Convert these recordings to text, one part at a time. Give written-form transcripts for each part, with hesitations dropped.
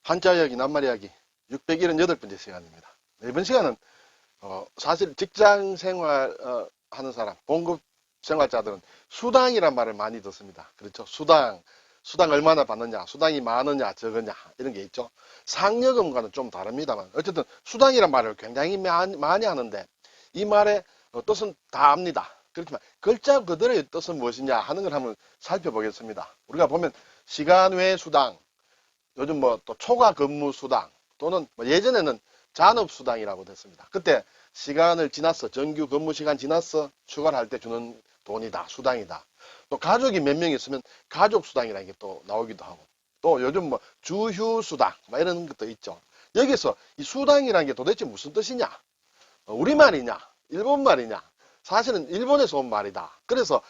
한자 이야기, 낱말 이야기 678번째 시간입니다. 이번 시간은 사실 직장 생활 하는 사람, 봉급 생활자들은 수당이란 말을 많이 듣습니다. 그렇죠? 수당 얼마나 받느냐, 수당이 많으냐, 적으냐 이런 게 있죠. 상여금과는 좀 다릅니다만 어쨌든 수당이란 말을 굉장히 많이 하는데 이 말의 뜻은 다 압니다. 그렇지만 글자 그대로의 뜻은 무엇이냐 하는 걸 한번 살펴보겠습니다. 우리가 보면 시간 외 수당, 요즘 뭐 또 초과 근무 수당 또는 뭐 예전에는 잔업 수당이라고 됐습니다. 그때 시간을 지났어, 정규 근무 시간 지났어 휴가를 할 때 주는 돈이다, 수당이다. 또 가족이 몇 명 있으면 가족 수당이라는 게 또 나오기도 하고, 또 요즘 뭐 주휴 수당 뭐 이런 것도 있죠. 여기서 이 수당이라는 게 도대체 무슨 뜻이냐? 우리말이냐, 일본말이냐? 사실은 일본에서 온 말이다. 그래서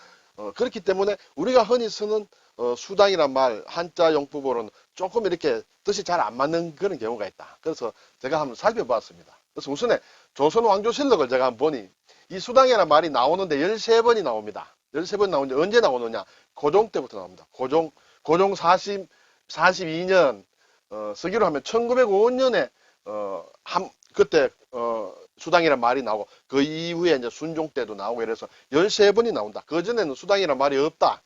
그렇기 때문에 우리가 흔히 쓰는 수당이란 말 한자 용법으로는 조금 이렇게 뜻이 잘 안 맞는 그런 경우가 있다. 그래서 제가 한번 살펴봤습니다. 그래서 우선에 조선 왕조실록을 제가 한번 보니 이 수당이라는 말이 나오는데 13번이 나옵니다. 13번 나오는데 언제 나오느냐? 고종 때부터 나옵니다. 고종 42년 서기로 하면 1905년에 그때 수당이란 말이 나오고 그 이후에 이제 순종 때도 나오고 이래서 13번이 나온다. 그전에는 수당이란 말이 없다.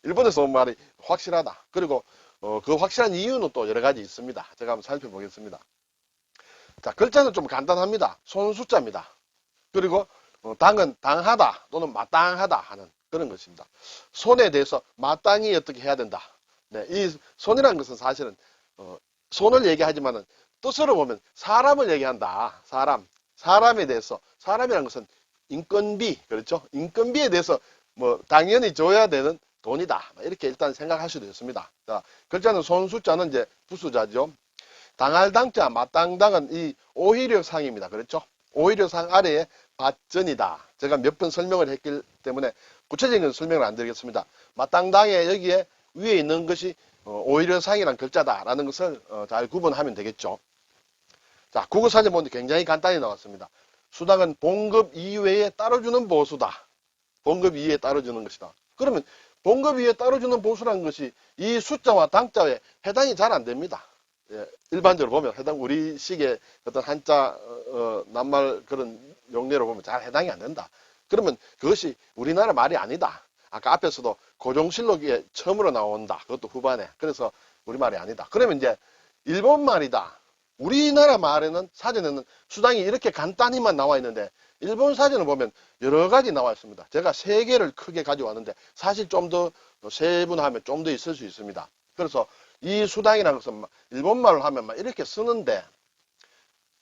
일본에서 온 말이 확실하다. 그리고 그 확실한 이유는 또 여러 가지 있습니다. 제가 한번 살펴보겠습니다. 자, 글자는 좀 간단합니다. 손숫자입니다. 그리고 당은 당하다 또는 마땅하다 하는 그런 것입니다. 손에 대해서 마땅히 어떻게 해야 된다. 네, 이 손이라는 것은 사실은 손을 얘기하지만은 뜻으로 보면 사람을 얘기한다. 사람에 대해서, 사람이라는 것은 인건비, 그렇죠? 인건비에 대해서 뭐 당연히 줘야 되는 돈이다. 이렇게 일단 생각할 수도 있습니다. 자, 글자는 손숫자는 이제 부수자죠. 당할 당자, 마땅당은 이 오희력상입니다. 그렇죠? 오희력상 아래에 밭전이다. 제가 몇 번 설명을 했기 때문에 구체적인 설명을 안 드리겠습니다. 마땅당에 여기에 위에 있는 것이 오희력상이란 글자다라는 것을 잘 구분하면 되겠죠. 자, 국어사전 보는데 굉장히 간단히 나왔습니다. 수당은 봉급 이외에 따로 주는 보수다. 봉급 이외에 따로 주는 것이다. 그러면 봉급 위에 따로 주는 보수라는 것이 이 숫자와 당자에 해당이 잘 안 됩니다. 예, 일반적으로 보면 우리식의 어떤 한자 낱말 그런 용례로 보면 잘 해당이 안 된다. 그러면 그것이 우리나라 말이 아니다. 아까 앞에서도 고종실록에 처음으로 나온다. 그것도 후반에. 그래서 우리말이 아니다. 그러면 이제 일본 말이다. 우리나라 말에는 사전에는 수당이 이렇게 간단히만 나와 있는데 일본 사전을 보면 여러 가지 나와 있습니다. 제가 3개를 크게 가져왔는데 사실 좀 더 세분하면 좀 더 있을 수 있습니다. 그래서 이 수당이라는 것은 일본말로 하면 막 이렇게 쓰는데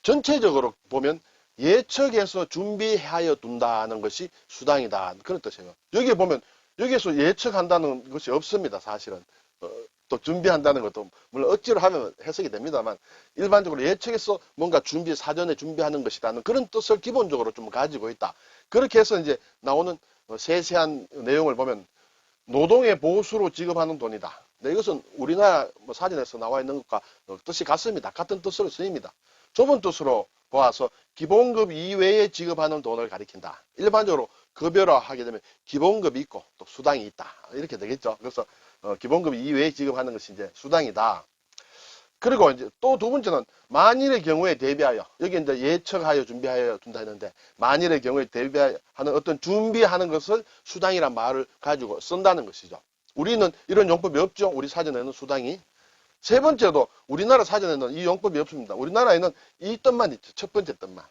전체적으로 보면 예측해서 준비하여 둔다는 것이 수당이다. 그런 뜻이에요. 여기에 보면 여기에서 예측한다는 것이 없습니다. 사실은. 또 준비한다는 것도 물론 억지로 하면 해석이 됩니다만 일반적으로 예측해서 뭔가 사전에 준비하는 것이라는 그런 뜻을 기본적으로 좀 가지고 있다. 그렇게 해서 이제 나오는 세세한 내용을 보면 노동의 보수로 지급하는 돈이다. 네, 이것은 우리나라 사전에서 나와 있는 것과 뜻이 같습니다. 같은 뜻으로 쓰입니다. 좁은 뜻으로 보아서 기본급 이외에 지급하는 돈을 가리킨다. 일반적으로 급여화하게 되면 기본급이 있고 또 수당이 있다. 이렇게 되겠죠. 그래서 기본급 이외에 지급하는 것이 이제 수당이다. 그리고 이제 또 두 번째는 만일의 경우에 대비하여, 여기 이제 예측하여 준비하여 둔다 했는데 만일의 경우에 대비하는 어떤 준비하는 것을 수당이란 말을 가지고 쓴다는 것이죠. 우리는 이런 용법이 없죠. 우리 사전에는 수당이. 세 번째도 우리나라 사전에는 이 용법이 없습니다. 우리나라에는 이 뜻만 있죠. 첫 번째 뜻만.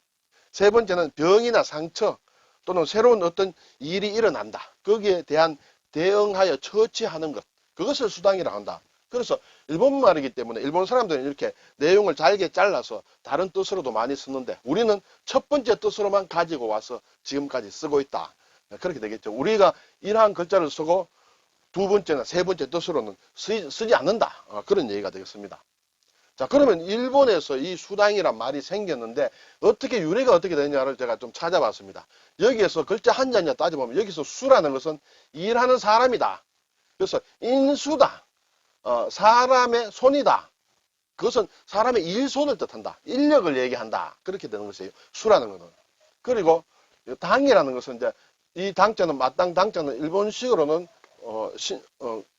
세 번째는 병이나 상처 또는 새로운 어떤 일이 일어난다. 거기에 대한 대응하여 처치하는 것. 그것을 수당이라 한다. 그래서 일본말이기 때문에 일본 사람들은 이렇게 내용을 잘게 잘라서 다른 뜻으로도 많이 쓰는데 우리는 첫 번째 뜻으로만 가지고 와서 지금까지 쓰고 있다. 그렇게 되겠죠. 우리가 이러한 글자를 쓰고 두 번째나 세 번째 뜻으로는 쓰지 않는다. 그런 얘기가 되겠습니다. 자, 그러면 일본에서 이 수당이란 말이 생겼는데 어떻게 유래가 어떻게 되느냐를 제가 좀 찾아봤습니다. 여기에서 글자 한자냐 따져보면 여기서 수라는 것은 일하는 사람이다. 그래서 인수다. 사람의 손이다. 그것은 사람의 일손을 뜻한다. 인력을 얘기한다. 그렇게 되는 것이에요. 수라는 것은. 그리고 당이라는 것은 이제 이 당자는 마땅 당자는 일본식으로는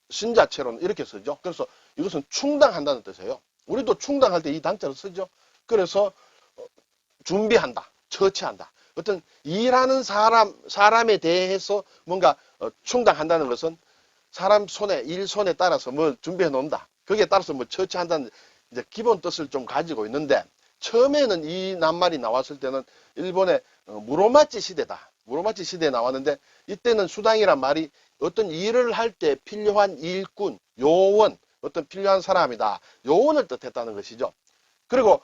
신자체로는 이렇게 쓰죠. 그래서 이것은 충당한다는 뜻이에요. 우리도 충당할 때 이 당자를 쓰죠. 그래서 준비한다, 처치한다. 어떤 일하는 사람에 대해서 뭔가 충당한다는 것은 사람 손에, 일 손에 따라서 뭐 준비해 놓는다. 거기에 따라서 뭐 처치한다는 이제 기본 뜻을 좀 가지고 있는데, 처음에는 이 낱말이 나왔을 때는 일본의 무로마치 시대다. 무로마치 시대에 나왔는데, 이때는 수당이란 말이 어떤 일을 할 때 필요한 일꾼, 요원, 어떤 필요한 사람이다. 요원을 뜻했다는 것이죠. 그리고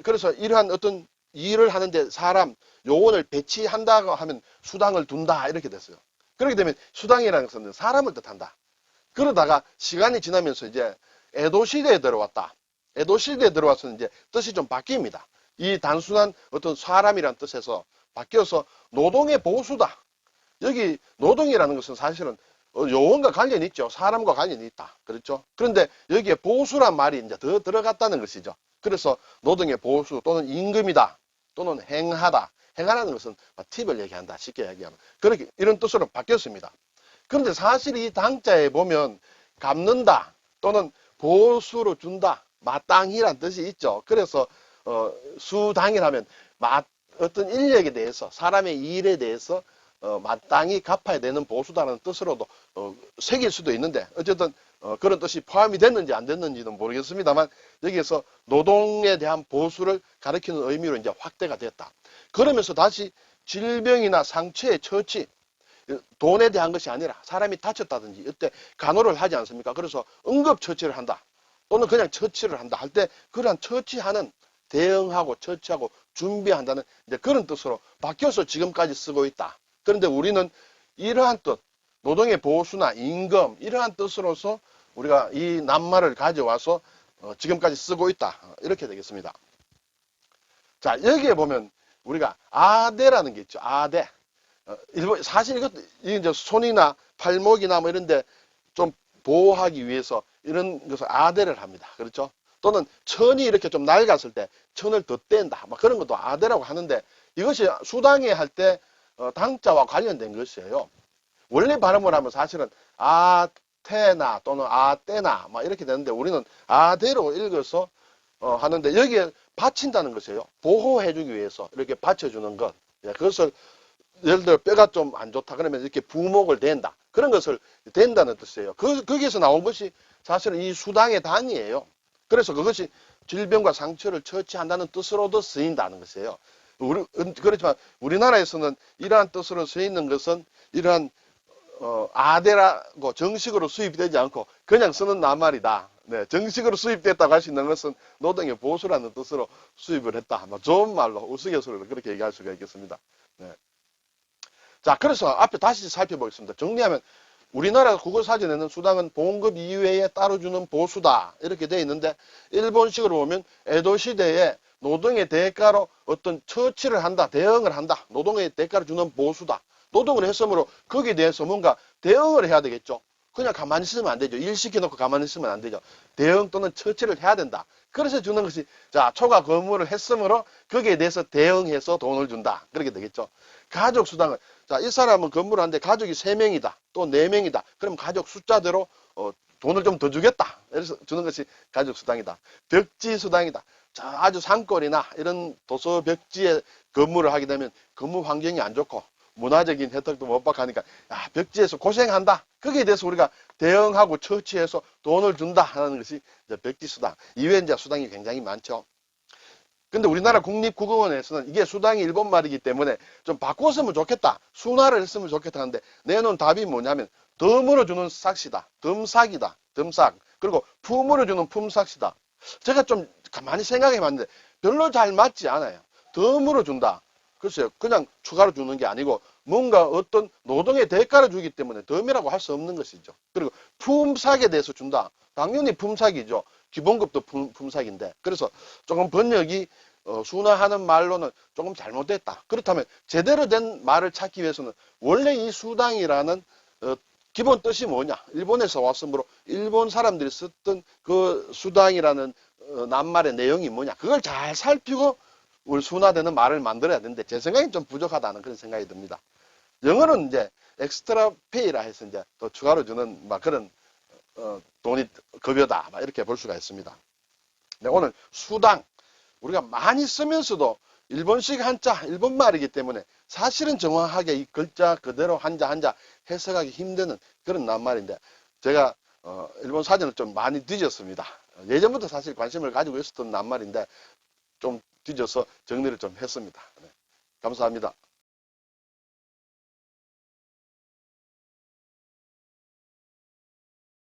그래서 이러한 어떤 일을 하는데 사람, 요원을 배치한다고 하면 수당을 둔다. 이렇게 됐어요. 그렇게 되면 수당이라는 것은 사람을 뜻한다. 그러다가 시간이 지나면서 이제 에도 시대에 들어왔다. 에도 시대에 들어와서 이제 뜻이 좀 바뀝니다. 이 단순한 어떤 사람이란 뜻에서 바뀌어서 노동의 보수다. 여기 노동이라는 것은 사실은 요원과 관련이 있죠. 사람과 관련이 있다. 그렇죠? 그런데 여기에 보수란 말이 이제 더 들어갔다는 것이죠. 그래서 노동의 보수 또는 임금이다. 또는 행하다. 행하라는 것은 팁을 얘기한다. 쉽게 얘기하면. 그렇게 이런 뜻으로 바뀌었습니다. 그런데 사실 이 당자에 보면 갚는다 또는 보수로 준다. 마땅히란 뜻이 있죠. 그래서 수당이라면 어떤 인력에 대해서 사람의 일에 대해서 마땅히 갚아야 되는 보수다라는 뜻으로도 새길 수도 있는데 어쨌든 그런 뜻이 포함이 됐는지 안 됐는지는 모르겠습니다만 여기에서 노동에 대한 보수를 가리키는 의미로 이제 확대가 됐다. 그러면서 다시 질병이나 상처의 처치, 돈에 대한 것이 아니라 사람이 다쳤다든지 이때 간호를 하지 않습니까? 그래서 응급처치를 한다. 또는 그냥 처치를 한다 할 때 그러한 처치하는 대응하고 처치하고 준비한다는 이제 그런 뜻으로 바뀌어서 지금까지 쓰고 있다. 그런데 우리는 이러한 뜻, 노동의 보수나 임금 이러한 뜻으로서 우리가 이 낱말을 가져와서 지금까지 쓰고 있다. 이렇게 되겠습니다. 자, 여기에 보면 우리가 아대라는 게 있죠. 아대. 사실 이것도 이제 손이나 팔목이나 뭐 이런데 좀 보호하기 위해서 이런 것을 아대를 합니다. 그렇죠? 또는 천이 이렇게 좀 낡았을 때 천을 덧댄다. 막 그런 것도 아대라고 하는데 이것이 수당에 할 때 당자와 관련된 것이에요. 원래 발음을 하면 사실은 아테나 또는 아떼나 막 이렇게 되는데 우리는 아대로 읽어서 하는데 여기에 받친다는 것이에요. 보호해주기 위해서 이렇게 받쳐주는 것. 그것을 예를 들어 뼈가 좀 안 좋다 그러면 이렇게 부목을 댄다. 그런 것을 댄다는 뜻이에요. 거기에서 나온 것이 사실은 이 수당의 단위예요. 그래서 그것이 질병과 상처를 처치한다는 뜻으로도 쓰인다는 것이에요. 그렇지만 우리나라에서는 이러한 뜻으로 쓰이는 것은 이러한 아대라고 정식으로 수입되지 않고 그냥 쓰는 낱말이다. 네, 정식으로 수입됐다고 할 수 있는 것은 노동의 보수라는 뜻으로 수입을 했다. 좋은 말로 우스갯소리로 그렇게 얘기할 수가 있겠습니다. 네. 자, 그래서 앞에 다시 살펴보겠습니다. 정리하면 우리나라 국어사전에는 수당은 봉급 이외에 따로 주는 보수다. 이렇게 되어 있는데 일본식으로 보면 에도 시대에 노동의 대가로 어떤 처치를 한다. 대응을 한다. 노동의 대가를 주는 보수다. 노동을 했으므로 거기에 대해서 뭔가 대응을 해야 되겠죠. 그냥 가만히 있으면 안 되죠. 일 시켜놓고 가만히 있으면 안 되죠. 대응 또는 처치를 해야 된다. 그래서 주는 것이 자 초과 근무를 했으므로 거기에 대해서 대응해서 돈을 준다. 그렇게 되겠죠. 가족 수당은 자 이 사람은 근무를 하는데 가족이 3명이다. 또 4명이다. 그럼 가족 숫자대로 돈을 좀 더 주겠다. 그래서 주는 것이 가족 수당이다. 벽지 수당이다. 자 아주 산골이나 이런 도서 벽지에 근무를 하게 되면 근무 환경이 안 좋고 문화적인 혜택도 못 받고 하니까 야, 벽지에서 고생한다. 거기에 대해서 우리가 대응하고 처치해서 돈을 준다 하는 것이 이제 벽지 수당. 이외에 이제 수당이 굉장히 많죠. 근데 우리나라 국립국어원에서는 이게 수당이 일본 말이기 때문에 좀 바꿨으면 좋겠다. 순화를 했으면 좋겠다 하는데 내놓은 답이 뭐냐면 덤으로 주는 삭시다. 덤삭이다. 덤삭. 그리고 품으로 주는 품삭시다. 제가 좀 가만히 생각해 봤는데 별로 잘 맞지 않아요. 덤으로 준다. 글쎄요. 그냥 추가로 주는 게 아니고 뭔가 어떤 노동의 대가를 주기 때문에 덤이라고 할 수 없는 것이죠. 그리고 품삭에 대해서 준다. 당연히 품삭이죠. 기본급도 품삭인데. 그래서 조금 번역이 순화하는 말로는 조금 잘못됐다. 그렇다면 제대로 된 말을 찾기 위해서는 원래 이 수당이라는 기본 뜻이 뭐냐. 일본에서 왔으므로 일본 사람들이 썼던 그 수당이라는 낱말의 내용이 뭐냐. 그걸 잘 살피고 우리 순화되는 말을 만들어야 되는데 제 생각엔 좀 부족하다는 그런 생각이 듭니다. 영어는 이제 엑스트라 페이라 해서 이제 더 추가로 주는 막 그런 돈이 급여다 막 이렇게 볼 수가 있습니다. 네, 오늘 수당 우리가 많이 쓰면서도 일본식 한자, 일본말이기 때문에 사실은 정확하게 이 글자 그대로 한자 한자 해석하기 힘드는 그런 낱말인데 제가 일본 사전을 좀 많이 뒤졌습니다. 예전부터 사실 관심을 가지고 있었던 낱말인데 좀 뒤져서 정리를 좀 했습니다. 네, 감사합니다.